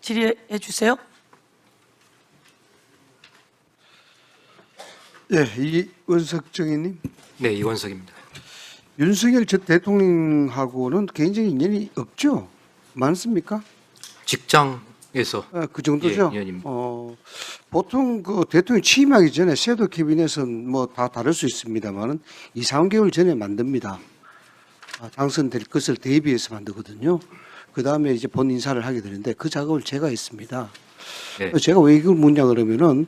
질의해 주세요. 네, 이원석 정의님. 네, 이원석입니다. 윤석열 전 대통령하고는 개인적인 인연이 없죠? 많습니까? 직장에서 그 정도죠? 예, 인연입니다. 보통 그 대통령 취임하기 전에 섀도우 캐비넷은 뭐 다 다를 수 있습니다만은 2, 3개월 전에 만듭니다. 당선될 것을 대비해서 만들거든요. 그 다음에 이제 본 인사를 하게 되는데 그 작업을 제가 했습니다. 네. 제가 왜 이걸 묻냐 그러면은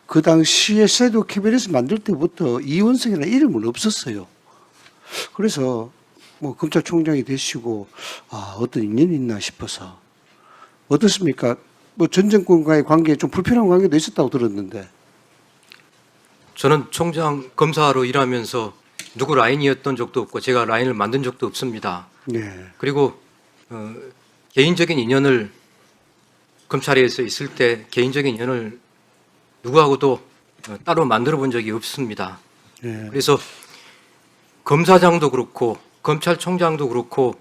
그 당시에 섀도우 캐비넷을 만들 때부터 이원석이라는 이름은 없었어요. 그래서 뭐 검찰총장이 되시고 어떤 인연이 있나 싶어서 어떻습니까? 뭐 전 정권과의 관계에 좀 불편한 관계도 있었다고 들었는데. 저는 총장 검사로 일하면서 누구 라인이었던 적도 없고 제가 라인을 만든 적도 없습니다. 네. 그리고 개인적인 인연을 검찰에서 있을 때 개인적인 인연을 누구하고도 따로 만들어 본 적이 없습니다. 네. 그래서 검사장도 그렇고 검찰총장도 그렇고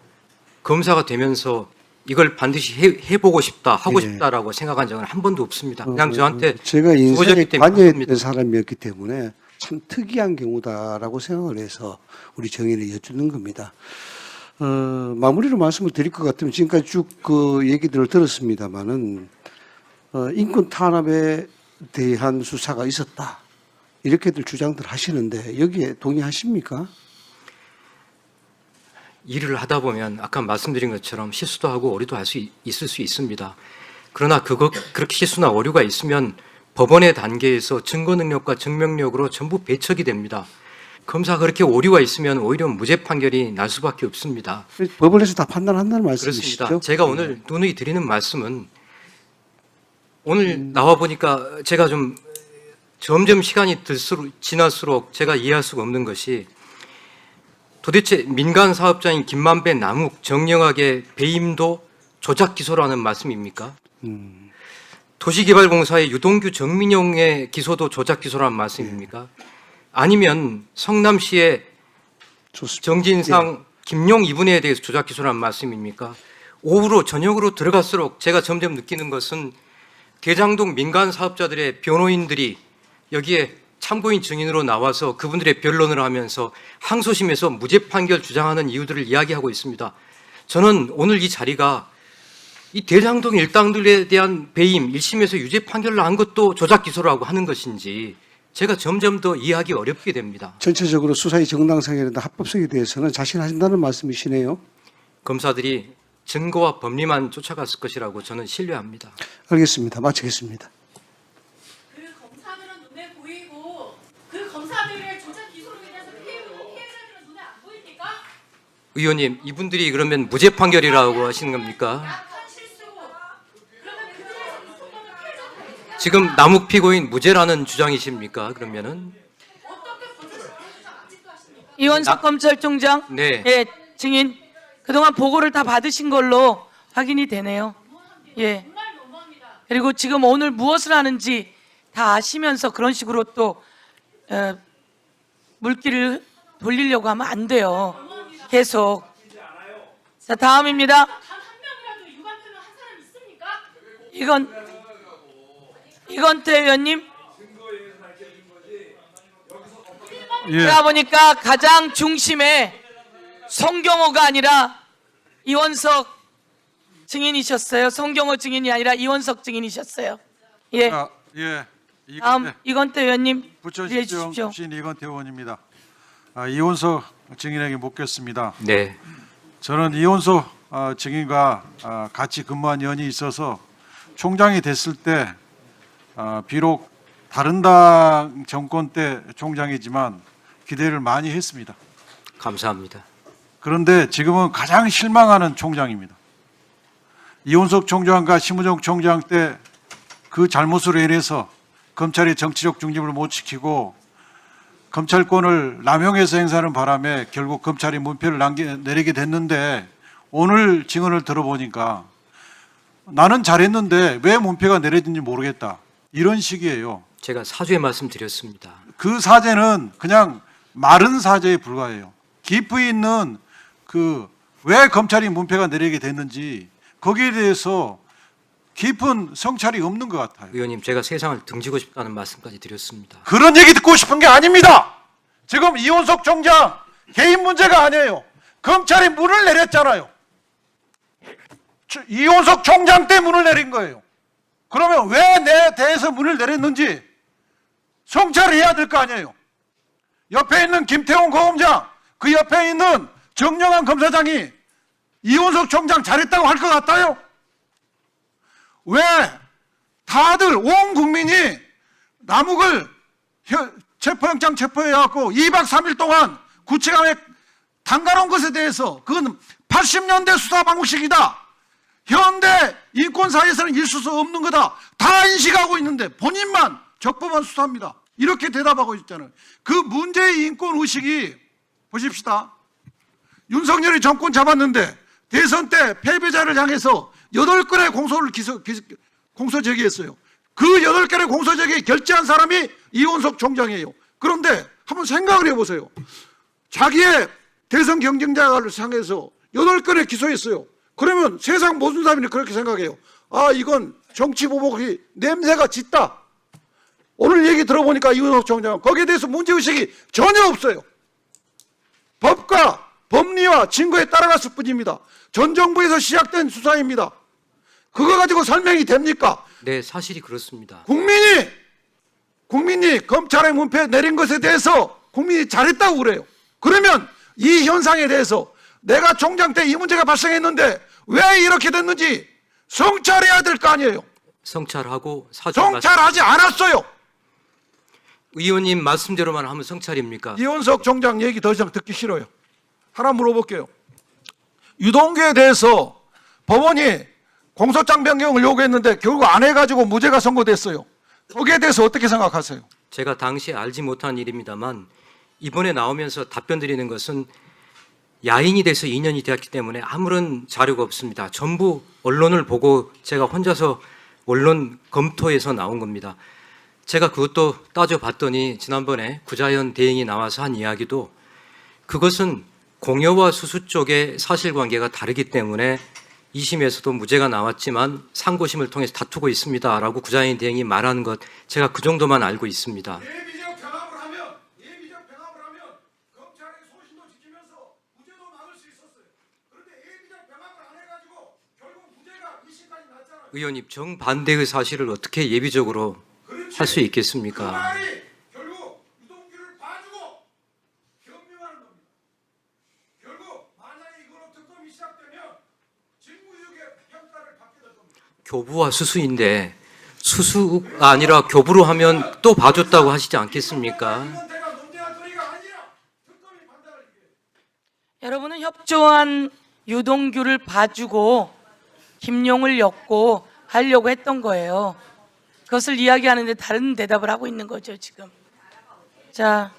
검사가 되면서 이걸 반드시 해보고 싶다, 하고 예. 싶다라고 생각한 적은 한 번도 없습니다. 그냥 저한테 제가 인사에 주어졌기 때문에 한 관여했던 겁니다. 사람이었기 때문에 참 특이한 경우다라고 생각을 해서 우리 정의를 여쭙는 겁니다. 마무리로 말씀을 드릴 것 같으면 지금까지 쭉 그 얘기들을 들었습니다마는 인권 탄압에 대한 수사가 있었다. 이렇게들 주장들 하시는데 여기에 동의하십니까? 일을 하다 보면 아까 말씀드린 것처럼 실수도 하고 오류도 할 수 있을 수 있습니다. 그러나 그렇게 실수나 오류가 있으면 법원의 단계에서 증거 능력과 증명력으로 전부 배척이 됩니다. 검사가 그렇게 오류가 있으면 오히려 무죄 판결이 날 수밖에 없습니다. 법원에서 다 판단한다는 말씀이시죠? 그렇습니다. 제가 오늘 누누이 드리는 말씀은 오늘 나와 보니까 제가 좀 점점 시간이 지날수록 제가 이해할 수가 없는 것이 도대체 민간 사업자인 김만배, 남욱, 정영학의 배임도 조작 기소라는 말씀입니까? 도시개발공사의 유동규, 정민용의 기소도 조작 기소라는 말씀입니까? 아니면 성남시의 좋습니다. 정진상, 김용 이분에 대해서 조작 기소라는 말씀입니까? 오후로 저녁으로 들어갈수록 제가 점점 느끼는 것은 대장동 민간 사업자들의 변호인들이 여기에 참고인 증인으로 나와서 그분들의 변론을 하면서 항소심에서 무죄 판결 주장하는 이유들을 이야기하고 있습니다. 저는 오늘 이 자리가 이 대장동 일당들에 대한 배임, 1심에서 유죄 판결을 한 것도 조작 기소라고 하는 것인지 제가 점점 더 이해하기 어렵게 됩니다. 전체적으로 수사의 정당성이나 합법성에 대해서는 자신하신다는 말씀이시네요. 검사들이 증거와 법리만 쫓아갔을 것이라고 저는 신뢰합니다. 알겠습니다. 마치겠습니다. 그 검사들은 눈에 보이고 그 검사들의 조작 기소로 인해서 피해자들은 눈에 안 보입니까? 의원님, 이분들이 그러면 무죄 판결이라고 하시는 겁니까? 약한 실수. 그러면 그들에서 있었던 피해자들이 지금 남욱 피고인 무죄라는 주장이십니까? 그러면은 어떻게 검사실을 조작 아직도 하십니까? 이원석 검찰총장, 네. 예, 증인 그동안 보고를 다 받으신 걸로 확인이 되네요. 예. 정말 너무합니다. 그리고 지금 오늘 무엇을 하는지 다 아시면서 그런 식으로 또 물기를 돌리려고 하면 안 돼요. 계속. 자, 다음입니다. 단 한 명이라도 유감표명 한 사람 있습니까? 이건태 의원님. 예, 제가 보니까 가장 중심에 송경호가 아니라 이원석 증인이셨어요. 송경호 증인이 아니라 이원석 증인이셨어요. 예. 예. 다음 이건태 의원님 질의해 부천시청 주십시오. 출신 이건태 의원입니다. 이원석 증인에게 묻겠습니다. 네. 저는 이원석 증인과 같이 근무한 연이 있어서 총장이 됐을 때 비록 다른 당 정권 때 총장이지만 기대를 많이 했습니다. 감사합니다. 그런데 지금은 가장 실망하는 총장입니다. 이원석 총장과 심우정 총장 때 그 잘못으로 인해서 검찰이 정치적 중립을 못 지키고 검찰권을 남용해서 행사하는 바람에 결국 검찰이 문표를 내리게 됐는데 오늘 증언을 들어보니까 나는 잘했는데 왜 문표가 내려진지 모르겠다. 이런 식이에요. 제가 사죄의 말씀 드렸습니다. 그 사죄는 그냥 마른 사죄에 불과해요. 깊이 있는 왜 검찰이 문패가 내리게 됐는지 거기에 대해서 깊은 성찰이 없는 것 같아요. 의원님, 제가 세상을 등지고 싶다는 말씀까지 드렸습니다. 그런 얘기 듣고 싶은 게 아닙니다. 지금 이원석 총장 개인 문제가 아니에요. 검찰이 문을 내렸잖아요. 이원석 총장 때 문을 내린 거예요. 그러면 왜 내 대해서 문을 내렸는지 성찰을 해야 될 거 아니에요. 옆에 있는 김태훈 고검장, 그 옆에 있는 정영환 검사장이 이원석 총장 잘했다고 할 것 같아요? 왜 다들 온 국민이 남욱을 체포영장 체포해갖고 2박 3일 동안 구치감에 담가놓은 것에 대해서 그건 80년대 수사 방식이다. 현대 인권사에서는 있을 수 없는 거다. 다 인식하고 있는데 본인만 적법한 수사입니다. 이렇게 대답하고 있잖아요. 그 문제의 인권의식이 보십시다. 윤석열이 정권 잡았는데 대선 때 패배자를 향해서 8건의 공소 제기했어요. 그 8건의 공소 제기 결재한 사람이 이원석 총장이에요. 그런데 한번 생각을 해보세요. 자기의 대선 경쟁자를 향해서 8건의 기소했어요. 그러면 세상 모든 사람이 그렇게 생각해요. 아, 이건 정치보복이 냄새가 짙다. 오늘 얘기 들어보니까 이원석 총장은 거기에 대해서 문제의식이 전혀 없어요. 법과 법리와 증거에 따라갔을 뿐입니다. 전 정부에서 시작된 수사입니다. 그거 가지고 설명이 됩니까? 네, 사실이 그렇습니다. 국민이 검찰의 문패 내린 것에 대해서 국민이 잘했다고 그래요. 그러면 이 현상에 대해서 내가 총장 때 이 문제가 발생했는데 왜 이렇게 됐는지 성찰해야 될 거 아니에요. 성찰하고 사죄 성찰하지 않았어요. 의원님 말씀대로만 하면 성찰입니까? 이원석 총장 얘기 더 이상 듣기 싫어요. 하나 물어볼게요. 유동규에 대해서 법원이 공소장 변경을 요구했는데 결국 안 해가지고 무죄가 선고됐어요. 거기에 대해서 어떻게 생각하세요? 제가 당시에 알지 못한 일입니다만 이번에 나오면서 답변 드리는 것은 야인이 돼서 2년이 되었기 때문에 아무런 자료가 없습니다. 전부 언론을 보고 제가 혼자서 언론 검토해서 나온 겁니다. 제가 그것도 따져봤더니 지난번에 구자현 대행이 나와서 한 이야기도 그것은 공여와 수수 쪽의 사실관계가 다르기 때문에 2심에서도 무죄가 나왔지만 상고심을 통해서 다투고 있습니다라고 구자현 대행이 말하는 것, 제가 그 정도만 알고 있습니다. 예비적 병합을 하면 검찰의 소신도 지키면서 무죄도 막을 수 있었어요. 그런데 예비적 병합을 안 해가지고 결국 무죄가 2심까지 났잖아요. 의원님, 정반대의 사실을 어떻게 예비적으로 할 수 그 있겠습니까? 말이 결국 유동규를 봐주고 변명하는 겁니다. 결국 만약에 이걸로 특검이 시작되면 직무유기의 평가를 받게 될 겁니다. 교부와 수수인데 수수가 아니라 교부로 하면 또 봐줬다고 하시지 않겠습니까? 이건 내가 논쟁할 거리가 아니라 특검이 판단을 이게. 여러분은 협조한 유동규를 봐주고 김용을 엮고 하려고 했던 거예요. 그것을 이야기하는데 다른 대답을 하고 있는 거죠, 지금. 자,